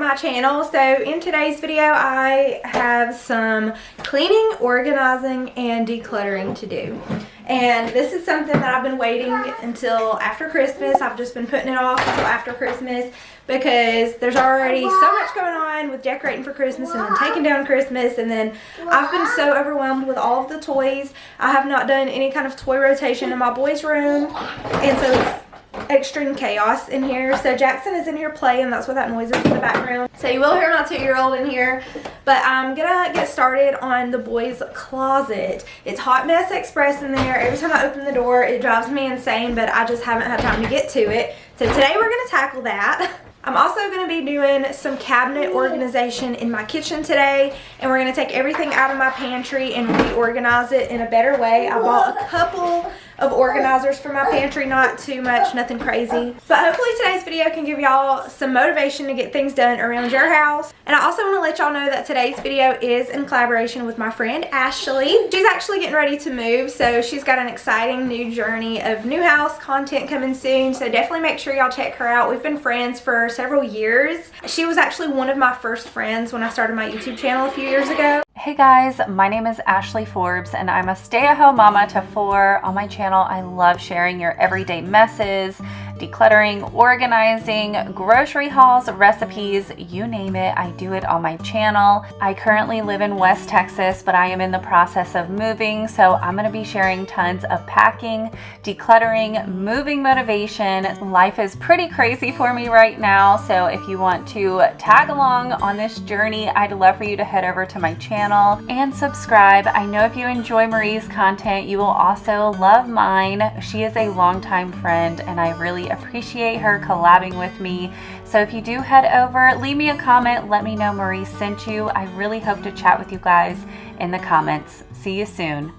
my channel. So in today's video I have some cleaning, organizing, and decluttering to do. And this is something that I've been waiting until after Christmas. I've just been putting it off until after Christmas because there's already so much going on with decorating for Christmas and then taking down Christmas, and then I've been so overwhelmed with all of the toys. I have not done any kind of toy rotation in my boys' room, and so it's extreme chaos in here. So Jackson is in here playing. That's what that noise is in the background. So you will hear my 2-year-old in here. But I'm gonna get started on the boys' closet. It's hot mess express in there. Every time I open the door it drives me insane, but I just haven't had time to get to it. So today we're gonna tackle that. I'm also going to be doing some cabinet organization in my kitchen today, and we're going to take everything out of my pantry and reorganize it in a better way. I bought a couple of organizers for my pantry, not too much, nothing crazy. But hopefully today's video can give y'all some motivation to get things done around your house. And I also want to let y'all know that today's video is in collaboration with my friend Ashley. She's actually getting ready to move, so she's got an exciting new journey of new house content coming soon. So definitely make sure y'all check her out. We've been friends for several years. She was actually one of my first friends when I started my YouTube channel a few years ago. Hey guys, my name is Ashley Forbes and I'm a stay-at-home mama to 4. On my channel, I love sharing your everyday messes, decluttering, organizing, grocery hauls, recipes, you name it, I do it on my channel. I currently live in West Texas, but I am in the process of moving, so I'm going to be sharing tons of packing, decluttering, moving motivation. Life is pretty crazy for me right now, so if you want to tag along on this journey, I'd love for you to head over to my channel and subscribe. I know if you enjoy Marie's content, you will also love mine. She is a longtime friend and I really appreciate her collabing with me. So if you do head over, leave me a comment, let me know Marie sent you. I really hope to chat with you guys in the comments. See you soon.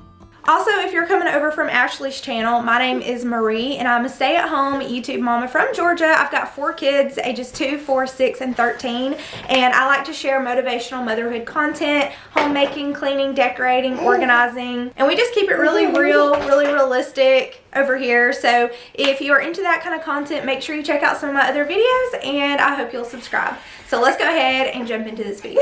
Also, if you're coming over from Ashley's channel, my name is Marie and I'm a stay-at-home YouTube mama from Georgia. I've got 4 kids, ages 2, 4, 6, and 13, and I like to share motivational motherhood content, homemaking, cleaning, decorating, organizing, and we just keep it really real, really realistic over here. So if you are into that kind of content, make sure you check out some of my other videos, and I hope you'll subscribe. So let's go ahead and jump into this video.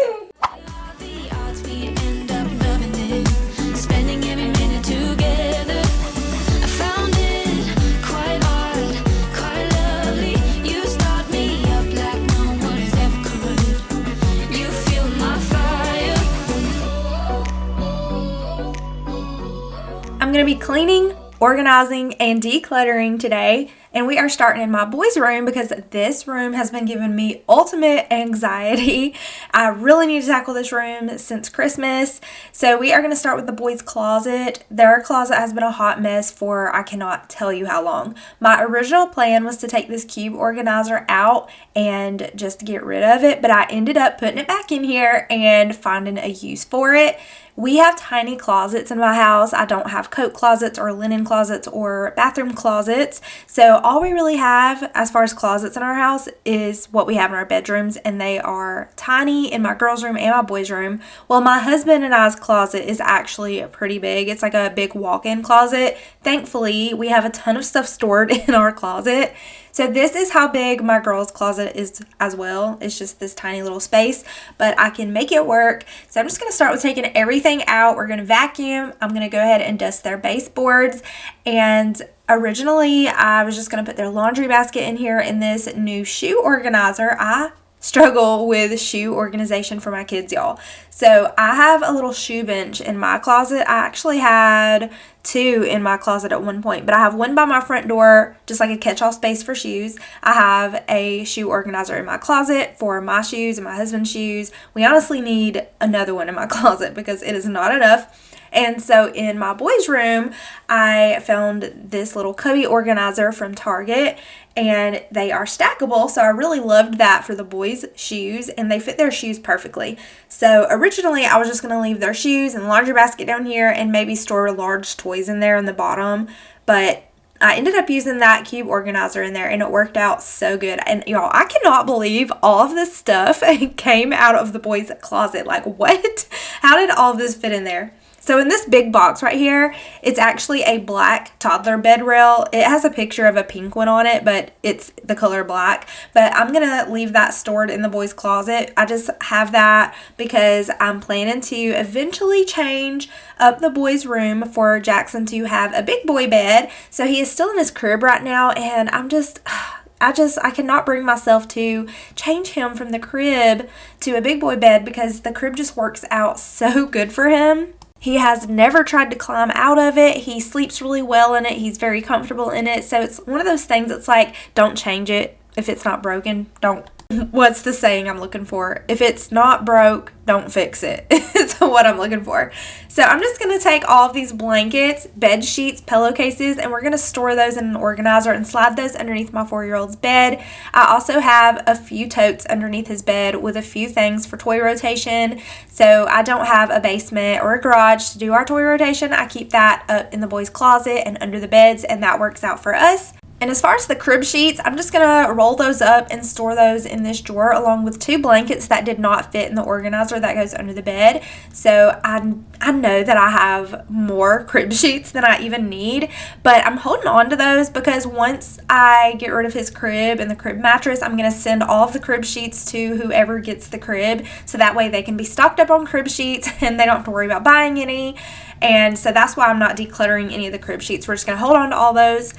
I'm going to be cleaning, organizing, and decluttering today, and we are starting in my boys' room because this room has been giving me ultimate anxiety. I really need to tackle this room since Christmas. So we are going to start with the boys' closet. Their closet has been a hot mess for I cannot tell you how long. My original plan was to take this cube organizer out and just get rid of it, but I ended up putting it back in here and finding a use for it. We have tiny closets in my house. I don't have coat closets or linen closets or bathroom closets. So all we really have as far as closets in our house is what we have in our bedrooms, and they are tiny in my girls' room and my boys' room. Well, my husband and I's closet is actually pretty big. It's like a big walk-in closet. Thankfully, we have a ton of stuff stored in our closet. So this is how big my girls' closet is as well. It's just this tiny little space, but I can make it work. So I'm just going to start with taking everything out. We're going to vacuum. I'm going to go ahead and dust their baseboards. And originally, I was just going to put their laundry basket in here in this new shoe organizer. I struggle with shoe organization for my kids, y'all. So I have a little shoe bench in my closet. I actually had 2 in my closet at one point, but I have one by my front door, just like a catch-all space for shoes. I have a shoe organizer in my closet for my shoes and my husband's shoes. We honestly need another one in my closet because it is not enough. And so in my boys' room, I found this little cubby organizer from Target, and they are stackable, so I really loved that for the boys' shoes, and they fit their shoes perfectly. So originally, I was just going to leave their shoes and laundry basket down here and maybe store large toys in there in the bottom, but I ended up using that cube organizer in there, and it worked out so good. And y'all, I cannot believe all of this stuff came out of the boys' closet. Like, what? How did all of this fit in there? So in this big box right here, it's actually a black toddler bed rail. It has a picture of a pink one on it, but it's the color black. But I'm going to leave that stored in the boys' closet. I just have that because I'm planning to eventually change up the boys' room for Jackson to have a big boy bed. So he is still in his crib right now, and I cannot bring myself to change him from the crib to a big boy bed because the crib just works out so good for him. He has never tried to climb out of it. He sleeps really well in it. He's very comfortable in it. So it's one of those things that's like, don't change it. If it's not broken, don't. What's the saying I'm looking for? If it's not broke, don't fix it. It's what I'm looking for. So I'm just going to take all of these blankets, bed sheets, pillowcases, and we're going to store those in an organizer and slide those underneath my 4-year-old's bed. I also have a few totes underneath his bed with a few things for toy rotation. So I don't have a basement or a garage to do our toy rotation. I keep that up in the boys' closet and under the beds, and that works out for us. And as far as the crib sheets, I'm just going to roll those up and store those in this drawer along with 2 blankets that did not fit in the organizer that goes under the bed. So I know that I have more crib sheets than I even need, but I'm holding on to those because once I get rid of his crib and the crib mattress, I'm going to send all of the crib sheets to whoever gets the crib, so that way they can be stocked up on crib sheets and they don't have to worry about buying any. And so that's why I'm not decluttering any of the crib sheets. We're just going to hold on to all those.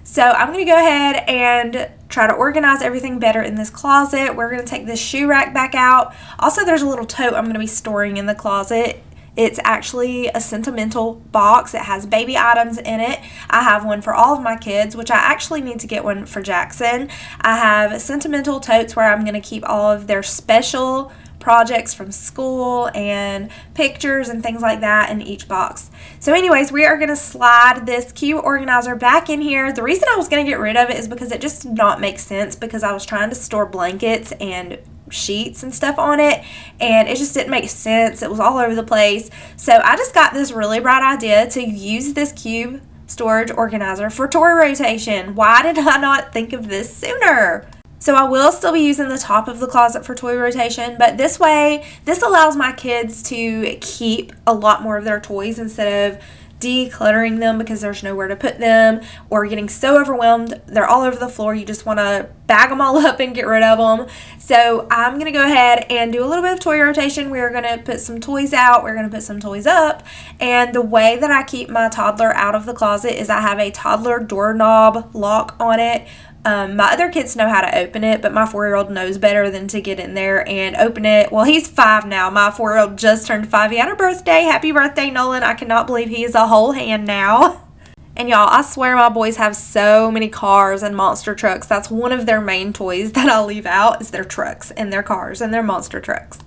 So I'm going to go ahead and try to organize everything better in this closet. We're going to take this shoe rack back out. Also, there's a little tote I'm going to be storing in the closet. It's actually a sentimental box. It has baby items in it. I have one for all of my kids, which I actually need to get one for Jackson. I have sentimental totes where I'm going to keep all of their special projects from school and pictures and things like that in each box. So anyways, we are going to slide this cube organizer back in here. The reason I was going to get rid of it is because it just did not make sense, because I was trying to store blankets and sheets and stuff on it, and it just didn't make sense. It was all over the place. So I just got this really bright idea to use this cube storage organizer for toy rotation. Why did I not think of this sooner? So I will still be using the top of the closet for toy rotation, but this way, this allows my kids to keep a lot more of their toys instead of decluttering them because there's nowhere to put them or getting so overwhelmed. They're all over the floor. You just want to bag them all up and get rid of them. So I'm going to go ahead and do a little bit of toy rotation. We're going to put some toys out. We're going to put some toys up. And the way that I keep my toddler out of the closet is I have a toddler doorknob lock on it. My other kids know how to open it, but my 4-year-old knows better than to get in there and open it. Well, he's 5 now. My 4-year-old just turned 5. He had a birthday. Happy birthday, Nolan. I cannot believe he is a whole hand now. And y'all, I swear my boys have so many cars and monster trucks. That's one of their main toys that I'll leave out is their trucks and their cars and their monster trucks.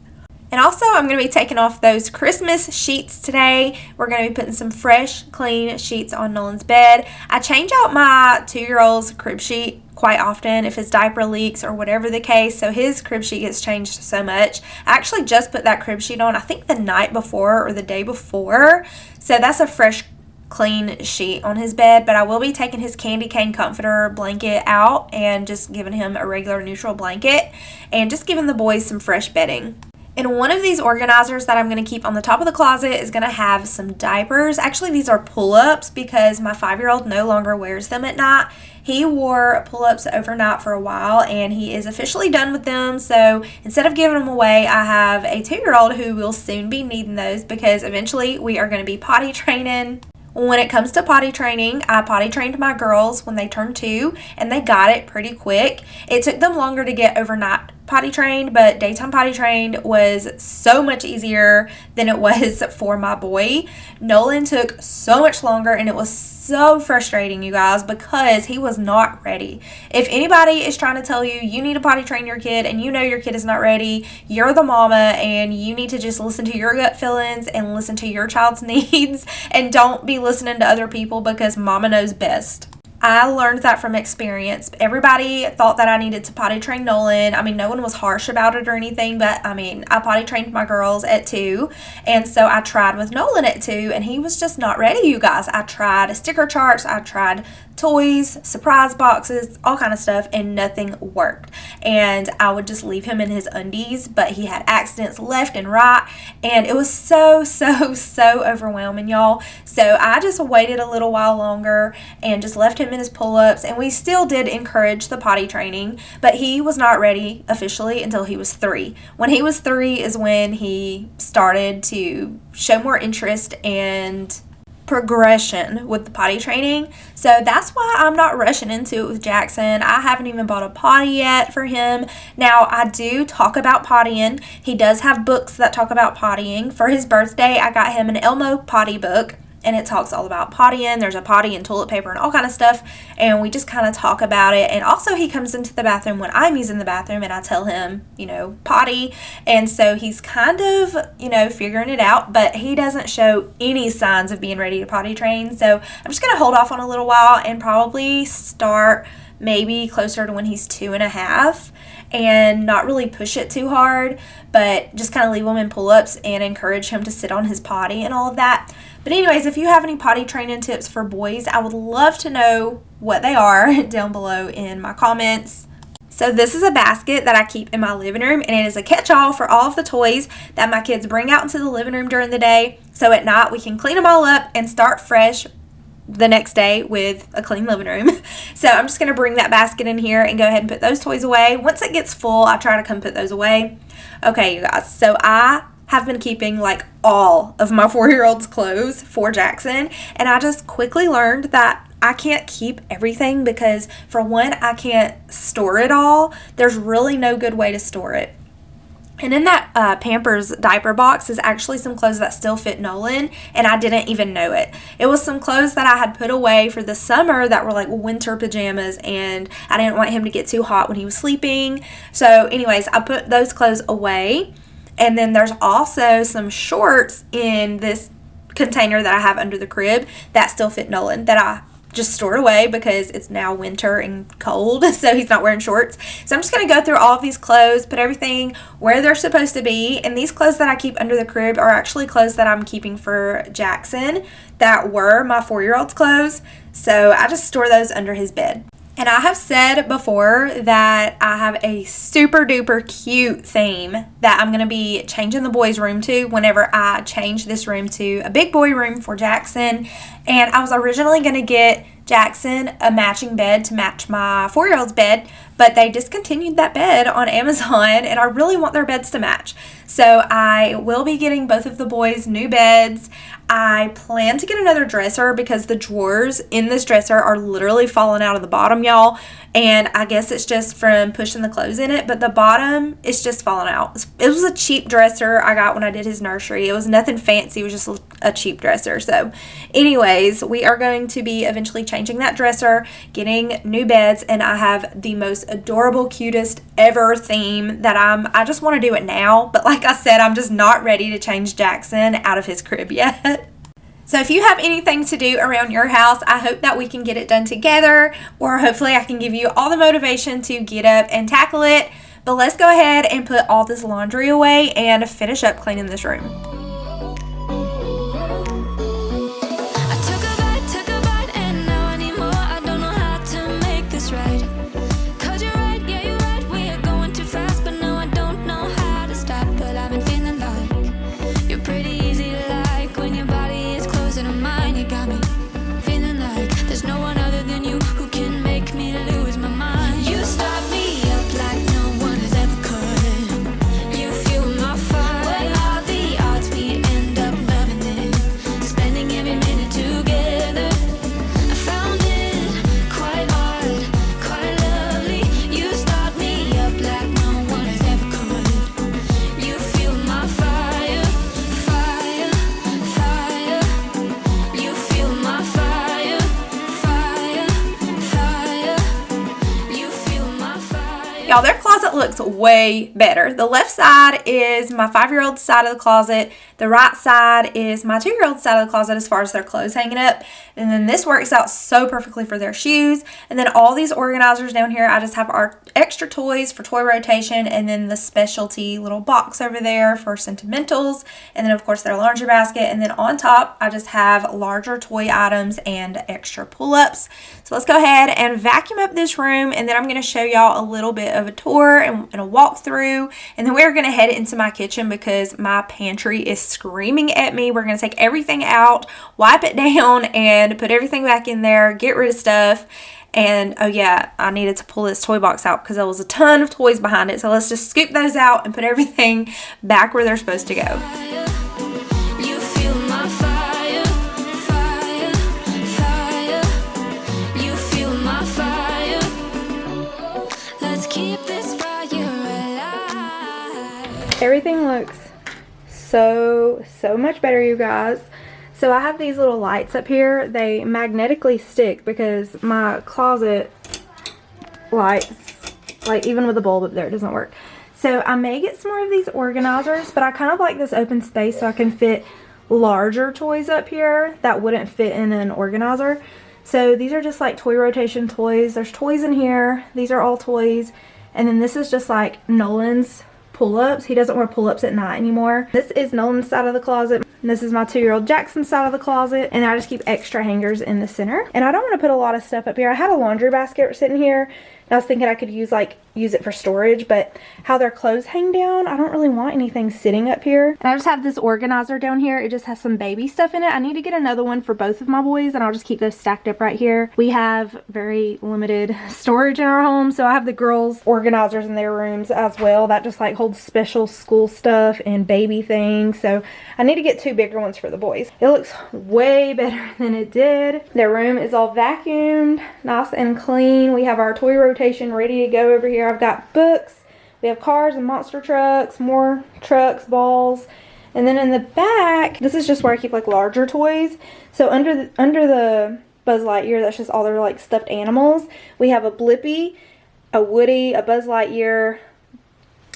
And also, I'm going to be taking off those Christmas sheets today. We're going to be putting some fresh, clean sheets on Nolan's bed. I change out my 2-year-old's crib sheet quite often if his diaper leaks or whatever the case, so his crib sheet gets changed so much. I actually just put that crib sheet on, I think the night before or the day before, so that's a fresh, clean sheet on his bed. But I will be taking his candy cane comforter blanket out and just giving him a regular neutral blanket and just giving the boys some fresh bedding. And one of these organizers that I'm going to keep on the top of the closet is going to have some diapers. Actually, these are pull-ups because my 5-year-old no longer wears them at night. He wore pull-ups overnight for a while, and he is officially done with them. So instead of giving them away, I have a 2-year-old who will soon be needing those because eventually we are going to be potty training. When it comes to potty training, I potty trained my girls when they turned 2, and they got it pretty quick. It took them longer to get overnight potty trained, but daytime potty trained was so much easier than it was for my boy. Nolan took so much longer, and it was so frustrating, you guys, because he was not ready. If anybody is trying to tell you you need to potty train your kid and you know your kid is not ready, you're the mama, and you need to just listen to your gut feelings and listen to your child's needs and don't be listening to other people because mama knows best. I learned that from experience. Everybody thought that I needed to potty train Nolan. I mean, no one was harsh about it or anything, but I mean, I potty trained my girls at 2, and so I tried with Nolan at 2, and he was just not ready, you guys. I tried sticker charts, I tried toys, surprise boxes, all kind of stuff, and nothing worked. and I would just leave him in his undies, but he had accidents left and right, and it was so overwhelming, y'all. So I just waited a little while longer and just left him in his pull-ups, and we still did encourage the potty training, but he was not ready officially until he was 3. When he was 3 is when he started to show more interest and progression with the potty training. So that's why I'm not rushing into it with Jackson. I haven't even bought a potty yet for him. Now, I do talk about pottying. He does have books that talk about pottying. For his birthday, I got him an Elmo potty book, and it talks all about pottying. There's a potty and toilet paper and all kind of stuff, and we just kind of talk about it. And also, he comes into the bathroom when I'm using the bathroom, and I tell him, potty. And so he's kind of, figuring it out, but he doesn't show any signs of being ready to potty train. So I'm just going to hold off on a little while and probably start maybe closer to when he's 2.5, and not really push it too hard, but just kind of leave him in pull-ups and encourage him to sit on his potty and all of that. But anyways, if you have any potty training tips for boys, I would love to know what they are down below in my comments. So this is a basket that I keep in my living room, and it is a catch-all for all of the toys that my kids bring out into the living room during the day. So at night we can clean them all up and start fresh the next day with a clean living room. So I'm just going to bring that basket in here and go ahead and put those toys away. Once it gets full, I try to come put those away. Okay, you guys, so I have been keeping like all of my 4-year-old's clothes for Jackson, and I just quickly learned that I can't keep everything because, for one, I can't store it all. There's really no good way to store it. And in that Pampers diaper box is actually some clothes that still fit Nolan, and I didn't even know it. It was some clothes that I had put away for the summer that were like winter pajamas, and I didn't want him to get too hot when he was sleeping. So anyways, I put those clothes away. And then there's also some shorts in this container that I have under the crib that still fit Nolan that I just stored away because it's now winter and cold, so he's not wearing shorts. So I'm just going to go through all of these clothes, put everything where they're supposed to be. And these clothes that I keep under the crib are actually clothes that I'm keeping for Jackson that were my 4-year-old's clothes. So I just store those under his bed. And I have said before that I have a super duper cute theme that I'm going to be changing the boys' room to whenever I change this room to a big boy room for Jackson. And I was originally going to get Jackson a matching bed to match my 4-year-old's bed, but they discontinued that bed on Amazon, and I really want their beds to match. So I will be getting both of the boys new beds. I plan to get another dresser because the drawers in this dresser are literally falling out of the bottom, y'all. And I guess it's just from pushing the clothes in it, but the bottom is just falling out. It was a cheap dresser I got when I did his nursery. It was nothing fancy. It was just a cheap dresser. So anyways, we are going to be eventually changing that dresser, getting new beds, and I have the most adorable, cutest ever theme that I just want to do it now. But like I said, I'm just not ready to change Jackson out of his crib yet. So if you have anything to do around your house, I hope that we can get it done together, or hopefully I can give you all the motivation to get up and tackle it. But let's go ahead and put all this laundry away and finish up cleaning this room. looks way better. The left side is my 5-year-old's side of the closet. The right side is my 2-year-old's side of the closet as far as their clothes hanging up. And then this works out so perfectly for their shoes. And then all these organizers down here, I just have our extra toys for toy rotation, and then the specialty little box over there for sentimentals, and then of course their laundry basket. And then on top, I just have larger toy items and extra pull-ups. So let's go ahead and vacuum up this room, and then I'm going to show y'all a little bit of a tour and a walkthrough, and then we're going to head into my kitchen because my pantry is screaming at me. We're going to take everything out, wipe it down, and put everything back in there, get rid of stuff. And oh yeah, I needed to pull this toy box out because there was a ton of toys behind it. So let's just scoop those out and put everything back where they're supposed to go. Everything looks so much better, you guys. So I have these little lights up here. They magnetically stick because my closet lights, like even with the bulb up there, it doesn't work. So I may get some more of these organizers, but I kind of like this open space so I can fit larger toys up here that wouldn't fit in an organizer. So these are just like toy rotation toys. There's toys in here. These are all toys. And then this is just like Nolan's pull-ups. He doesn't wear pull-ups at night anymore. This is Nolan's side of the closet. And this is my 2-year-old Jackson's side of the closet. And I just keep extra hangers in the center. And I don't want to put a lot of stuff up here. I had a laundry basket sitting here. And I was thinking I could use it for storage, but how their clothes hang down, I don't really want anything sitting up here. And I just have this organizer down here. It just has some baby stuff in it. I need to get another one for both of my boys, and I'll just keep those stacked up right here. We have very limited storage in our home, so I have the girls' organizers in their rooms as well. That just like holds special school stuff and baby things. So I need to get 2 bigger ones for the boys. It looks way better than it did. Their room is all vacuumed, nice and clean. We have our toy rotation ready to go over here. I've got books, we have cars and monster trucks, more trucks, balls, and then in the back, this is just where I keep like larger toys. So under the Buzz Lightyear, that's just all their like stuffed animals. We have a Blippi, a Woody, a Buzz Lightyear,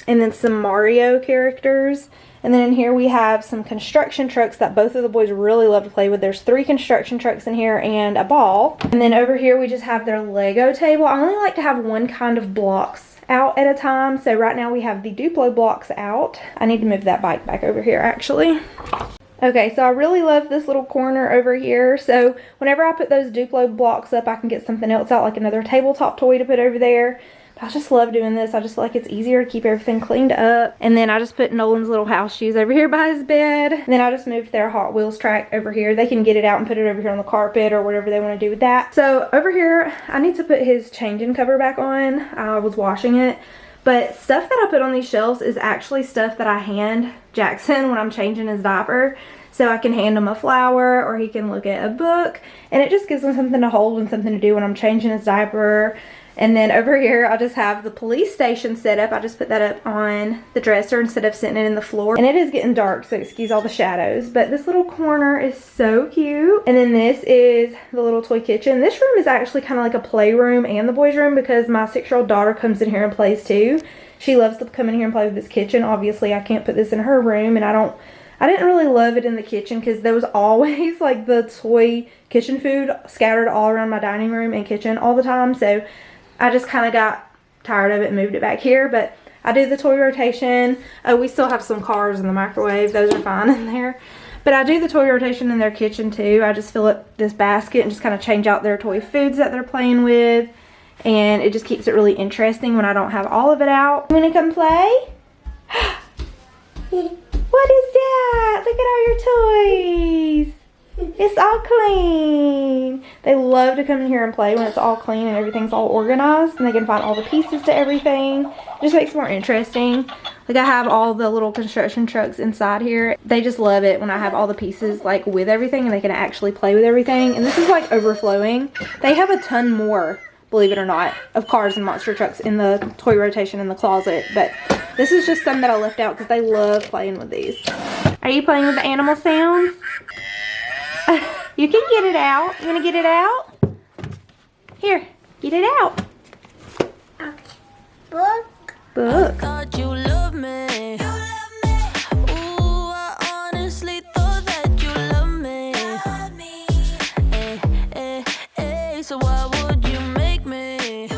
and then some Mario characters. And then in here we have some construction trucks that both of the boys really love to play with. There's 3 construction trucks in here and a ball. And then over here we just have their Lego table. I only like to have one kind of blocks out at a time. So right now we have the Duplo blocks out. I need to move that bike back over here actually. Okay, so I really love this little corner over here. So whenever I put those Duplo blocks up, I can get something else out, like another tabletop toy to put over there. I just love doing this. I just feel like it's easier to keep everything cleaned up. And then I just put Nolan's little house shoes over here by his bed. And then I just moved their Hot Wheels track over here. They can get it out and put it over here on the carpet or whatever they want to do with that. So over here, I need to put his changing cover back on. I was washing it. But stuff that I put on these shelves is actually stuff that I hand Jackson when I'm changing his diaper. So I can hand him a flower or he can look at a book. And it just gives him something to hold and something to do when I'm changing his diaper. And then over here, I just have the police station set up. I just put that up on the dresser instead of sitting it in the floor. And it is getting dark, so excuse all the shadows. But this little corner is so cute. And then this is the little toy kitchen. This room is actually kind of like a playroom and the boys' room because my 6-year-old daughter comes in here and plays too. She loves to come in here and play with this kitchen. Obviously, I can't put this in her room, and I didn't really love it in the kitchen because there was always like the toy kitchen food scattered all around my dining room and kitchen all the time. So I just kind of got tired of it and moved it back here. But I do the toy rotation. Oh, we still have some cars in the microwave. Those are fine in there. But I do the toy rotation in their kitchen too. I just fill up this basket and just kind of change out their toy foods that they're playing with. And it just keeps it really interesting when I don't have all of it out. You want to come play? What is that? Look at all your toys. It's all clean. They love to come in here and play when it's all clean and everything's all organized and they can find all the pieces to everything. It just makes it more interesting. Like I have all the little construction trucks inside here. They just love it when I have all the pieces like with everything and they can actually play with everything. And this is like overflowing. They have a ton more, believe it or not, of cars and monster trucks in the toy rotation in the closet. But this is just some that I left out because they love playing with these. Are you playing with the animal sounds? You can get it out. You want to get it out? Here, get it out. Book. Look. I thought you loved me. Ooh, I honestly thought that you loved me. So why would you make me?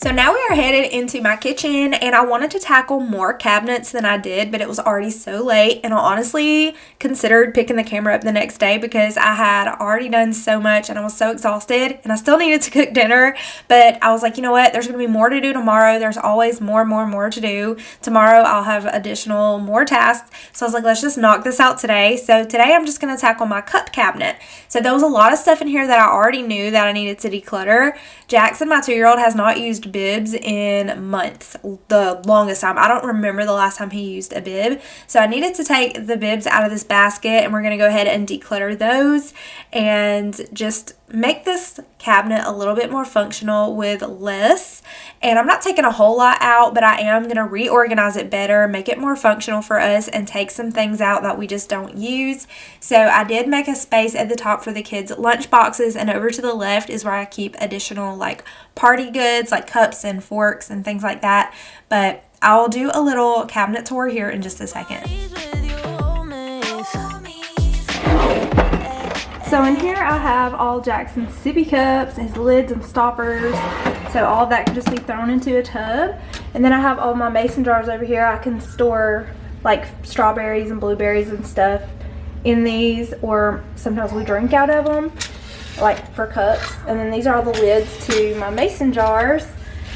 So now we are headed into my kitchen, and I wanted to tackle more cabinets than I did, but it was already so late, and I honestly considered picking the camera up the next day because I had already done so much and I was so exhausted, and I still needed to cook dinner. But I was like, you know what, there's going to be more to do tomorrow. There's always more to do. Tomorrow I'll have additional more tasks. So I was like, let's just knock this out today. So today I'm just going to tackle my cup cabinet. So there was a lot of stuff in here that I already knew that I needed to declutter. Jackson, my 2-year-old, has not used bibs in months, the longest time. I don't remember the last time he used a bib. So I needed to take the bibs out of this basket, and we're going to go ahead and declutter those and just make this cabinet a little bit more functional with less. And I'm not taking a whole lot out, but I am going to reorganize it better, make it more functional for us, and take some things out that we just don't use. So I did make a space at the top for the kids' lunch boxes, and over to the left is where I keep additional like party goods like cups and forks and things like that. But I'll do a little cabinet tour here in just a second. So in here I have all Jackson's sippy cups, his lids and stoppers. So all of that can just be thrown into a tub. And then I have all my mason jars over here. I can store like strawberries and blueberries and stuff in these, or sometimes we drink out of them, like for cups. And then these are all the lids to my mason jars.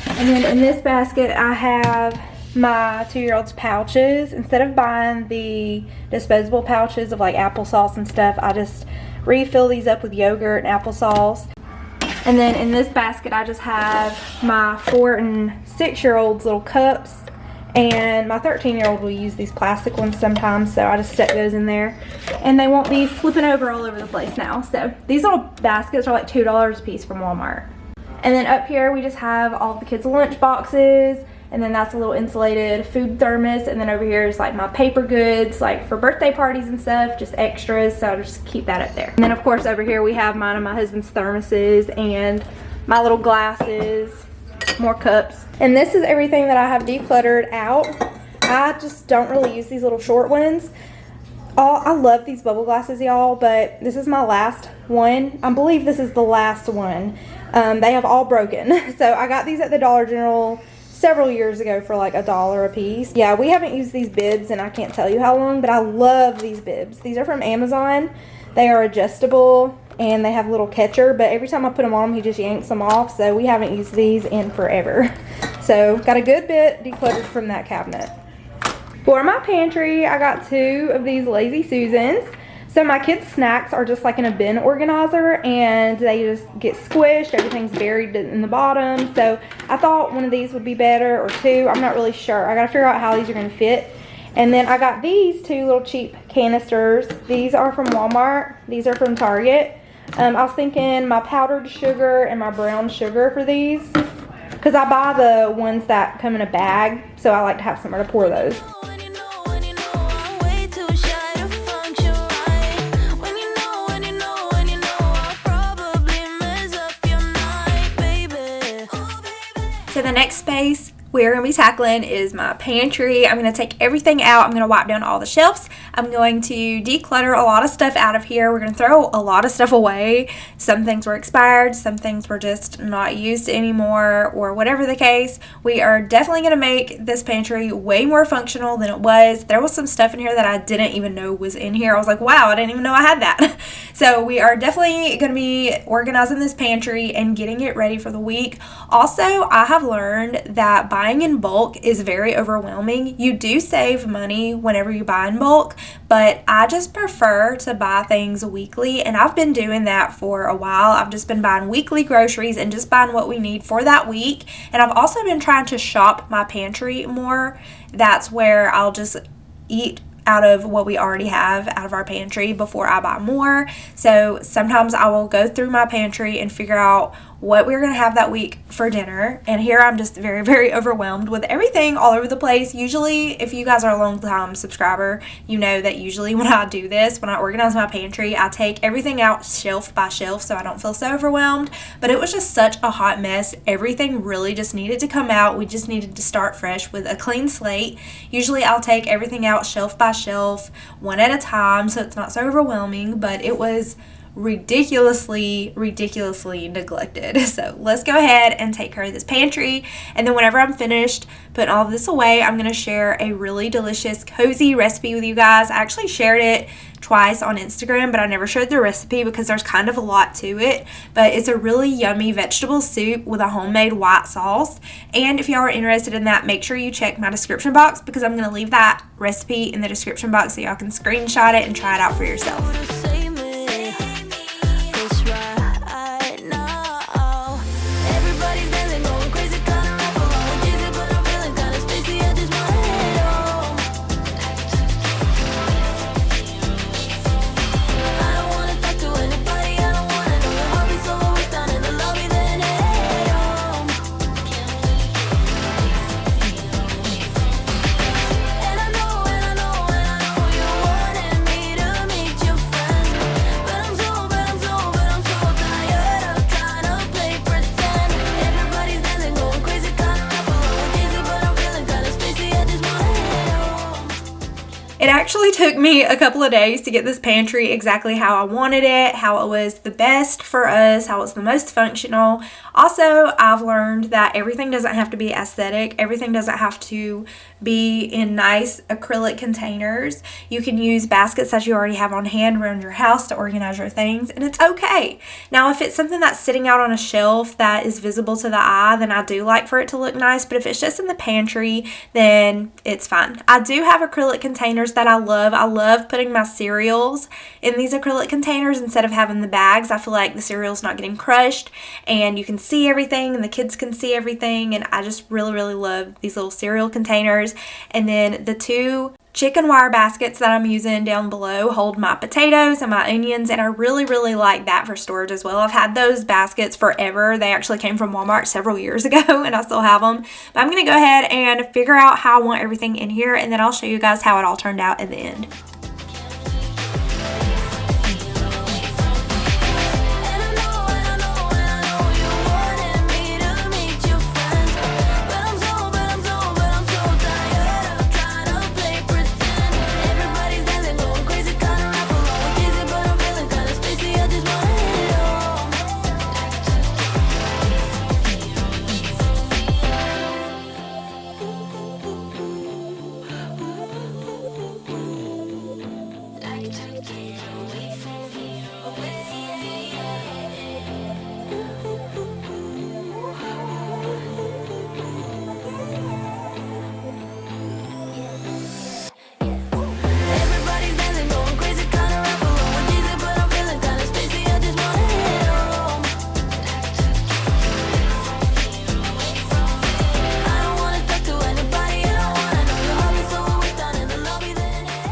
And then in this basket I have my 2-year-old's pouches. Instead of buying the disposable pouches of like applesauce and stuff, I just refill these up with yogurt and applesauce. And then in this basket I just have my 4 and 6-year-old's little cups, and my 13-year-old will use these plastic ones sometimes, so I just stick those in there and they won't be flipping over all over the place now. So these little baskets are like $2 a piece from Walmart. And then up here we just have all the kids' lunch boxes, and then that's a little insulated food thermos. And then over here is like my paper goods, like for birthday parties and stuff, just extras. So I'll just keep that up there. And then of course over here we have mine and my husband's thermoses and my little glasses, more cups. And this is everything that I have decluttered out. I just don't really use these little short ones. I love these bubble glasses, y'all, but this is my last one. I believe this is the last one. They have all broken. So I got these at the Dollar General several years ago for like $1 a piece. Yeah, we haven't used these bibs and I can't tell you how long, but I love these bibs. These are from Amazon. They are adjustable and they have a little catcher, but every time I put them on, he just yanks them off. So we haven't used these in forever. So got a good bit decluttered from that cabinet. For my pantry, I got 2 of these Lazy Susans. So my kids' snacks are just like in a bin organizer, and they just get squished. Everything's buried in the bottom. So I thought one of these would be better, or 2. I'm not really sure. I gotta figure out how these are gonna fit. And then I got these 2 little cheap canisters. These are from Walmart. These are from Target. I was thinking my powdered sugar and my brown sugar for these, because I buy the ones that come in a bag, so I like to have somewhere to pour those. So the next space we're going to be tackling is my pantry. I'm going to take everything out. I'm going to wipe down all the shelves. I'm going to declutter a lot of stuff out of here. We're going to throw a lot of stuff away. Some things were expired. Some things were just not used anymore, or whatever the case. We are definitely going to make this pantry way more functional than it was. There was some stuff in here that I didn't even know was in here. I was like, wow, I didn't even know I had that. So we are definitely going to be organizing this pantry and getting it ready for the week. Also, I have learned that buying in bulk is very overwhelming. You do save money whenever you buy in bulk, but I just prefer to buy things weekly, and I've been doing that for a while. I've just been buying weekly groceries and just buying what we need for that week. And I've also been trying to shop my pantry more. That's where I'll just eat out of what we already have out of our pantry before I buy more. So sometimes I will go through my pantry and figure out what we're going to have that week for dinner. And here I'm just very, very overwhelmed with everything all over the place. Usually, if you guys are a long time subscriber, you know that usually when I do this, when I organize my pantry, I take everything out shelf by shelf so I don't feel so overwhelmed. But it was just such a hot mess. Everything really just needed to come out. We just needed to start fresh with a clean slate. Usually I'll take everything out shelf by shelf, one at a time, so it's not so overwhelming, but it was ridiculously neglected. So let's go ahead and take care of this pantry, and then whenever I'm finished putting all of this away, I'm going to share a really delicious cozy recipe with you guys. I actually shared it twice on Instagram, but I never showed the recipe because there's kind of a lot to it, but it's a really yummy vegetable soup with a homemade white sauce. And if y'all are interested in that, make sure you check my description box because I'm going to leave that recipe in the description box so y'all can screenshot it and try it out for yourself. It actually took me a couple of days to get this pantry exactly how I wanted it, how it was the best for us, how it's the most functional. Also, I've learned that everything doesn't have to be aesthetic. Everything doesn't have to be in nice acrylic containers. You can use baskets that you already have on hand around your house to organize your things, and it's okay. Now, if it's something that's sitting out on a shelf that is visible to the eye, then I do like for it to look nice, but if it's just in the pantry, then it's fine. I do have acrylic containers that I love. I love putting my cereals in these acrylic containers instead of having the bags. I feel like the cereal's not getting crushed and you can see everything and the kids can see everything, and I just really love these little cereal containers. And then the two chicken wire baskets that I'm using down below hold my potatoes and my onions, and I really like that for storage as well. I've had those baskets forever. They actually came from Walmart several years ago and I still have them. But I'm going to go ahead and figure out how I want everything in here, and then I'll show you guys how it all turned out at the end.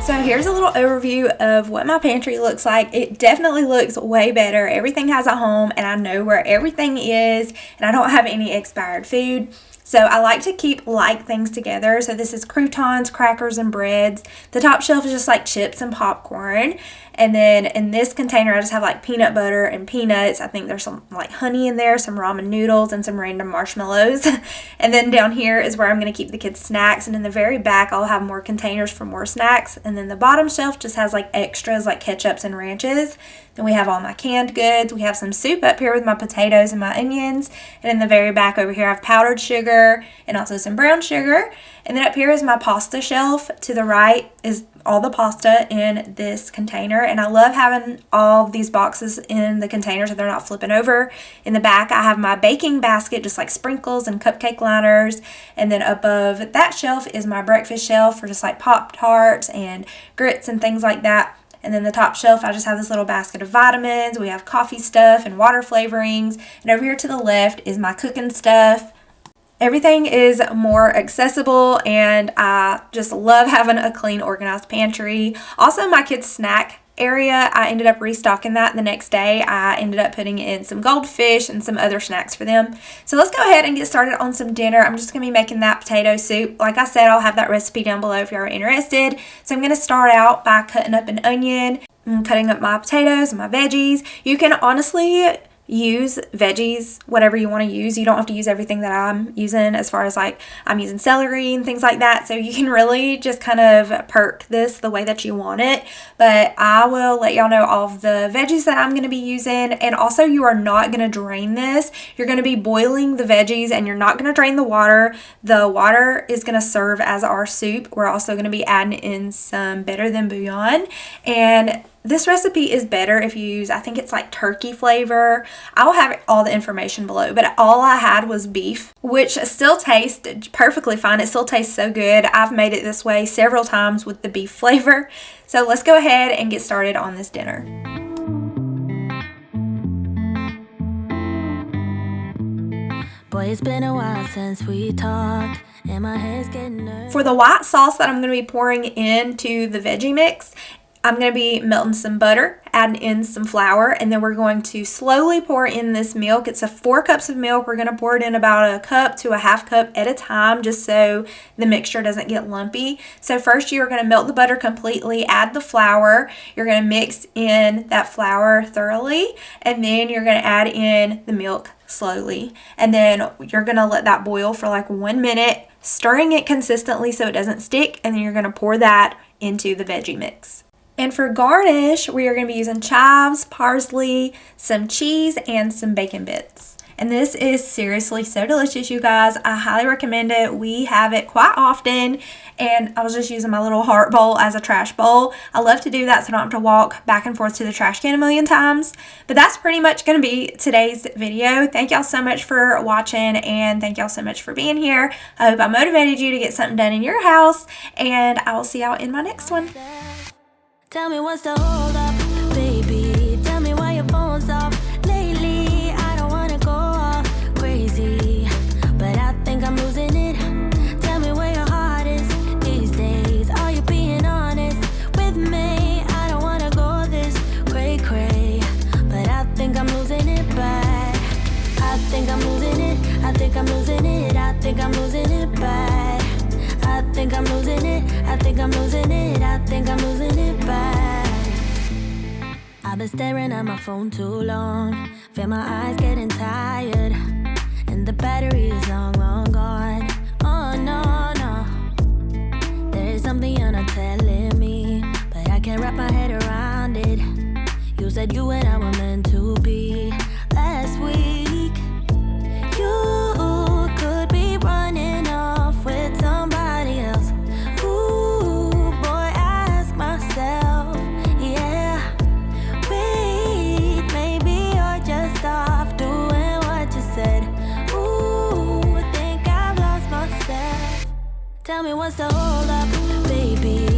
So here's a little overview of what my pantry looks like. It definitely looks way better. Everything has a home and I know where everything is, and I don't have any expired food. So I like to keep like things together. So this is croutons, crackers, and breads. The top shelf is just like chips and popcorn. And then in this container, I just have like peanut butter and peanuts. I think there's some like honey in there, some ramen noodles, and some random marshmallows. And then down here is where I'm going to keep the kids' snacks. And in the very back, I'll have more containers for more snacks. And then the bottom shelf just has like extras like ketchups and ranches. Then we have all my canned goods. We have some soup up here with my potatoes and my onions. And in the very back over here, I have powdered sugar and also some brown sugar. And then up here is my pasta shelf. To the right is all the pasta in this container, and I love having all of these boxes in the container so they're not flipping over. In the back I have my baking basket, just like sprinkles and cupcake liners, and then above that shelf is my breakfast shelf for just like Pop-Tarts and grits and things like that. And then the top shelf, I just have this little basket of vitamins. We have coffee stuff and water flavorings, and over here to the left is my cooking stuff. Everything is more accessible, and I just love having a clean, organized pantry. Also, my kids' snack area, I ended up restocking that the next day. I ended up putting in some goldfish and some other snacks for them. So let's go ahead and get started on some dinner. I'm just going to be making that potato soup. Like I said, I'll have that recipe down below if you are interested. So I'm going to start out by cutting up an onion, cutting up my potatoes and my veggies. You can honestly use veggies, whatever you want to use. You don't have to use everything that I'm using, as far as like I'm using celery and things like that. So you can really just kind of perk this the way that you want it. But I will let y'all know all of the veggies that I'm going to be using. And also, you are not going to drain this. You're going to be boiling the veggies and you're not going to drain the water. The water is going to serve as our soup. We're also going to be adding in some better than bouillon. And this recipe is better if you use, I think it's like turkey flavor. I will have all the information below, but all I had was beef, which still tastes perfectly fine. It still tastes so good. I've made it this way several times with the beef flavor. So let's go ahead and get started on this dinner. Boy, it's been a while since we talked, and my head's getting nervous. For the white sauce that I'm going to be pouring into the veggie mix, I'm going to be melting some butter, adding in some flour, and then we're going to slowly pour in this milk. It's 4 cups of milk. We're going to pour it in about a cup to a half cup at a time, just so the mixture doesn't get lumpy. So first you're going to melt the butter completely, add the flour. You're going to mix in that flour thoroughly, and then you're going to add in the milk slowly. And then you're going to let that boil for like 1 minute, stirring it consistently so it doesn't stick, and then you're going to pour that into the veggie mix. And for garnish, we are going to be using chives, parsley, some cheese, and some bacon bits. And this is seriously so delicious, you guys. I highly recommend it. We have it quite often, and I was just using my little heart bowl as a trash bowl. I love to do that so I don't have to walk back and forth to the trash can a million times. But that's pretty much going to be today's video. Thank y'all so much for watching, and thank y'all so much for being here. I hope I motivated you to get something done in your house, and I will see y'all in my next one. Tell me what's the hold up, baby. Tell me why your phone's off lately. I don't wanna go all crazy, but I think I'm losing it. Tell me where your heart is these days. Are you being honest with me? I don't wanna go this cray cray, but I think I'm losing it bad. I think I'm losing it. I think I'm losing it. I think I'm losing it bad. I think I'm losing it. I think I'm losing it. I think I'm losing it bad. I've been staring at my phone too long. Feel my eyes getting tired, and the battery is long, long gone. Oh no, no. There is something you're not telling me, but I can't wrap my head around it. You said you and I were meant to be last week. You could be running off with somebody else. Ooh, boy, I ask myself, yeah. Wait, maybe you're just off doing what you said. Ooh, think I've lost myself. Tell me what's the hold up, baby.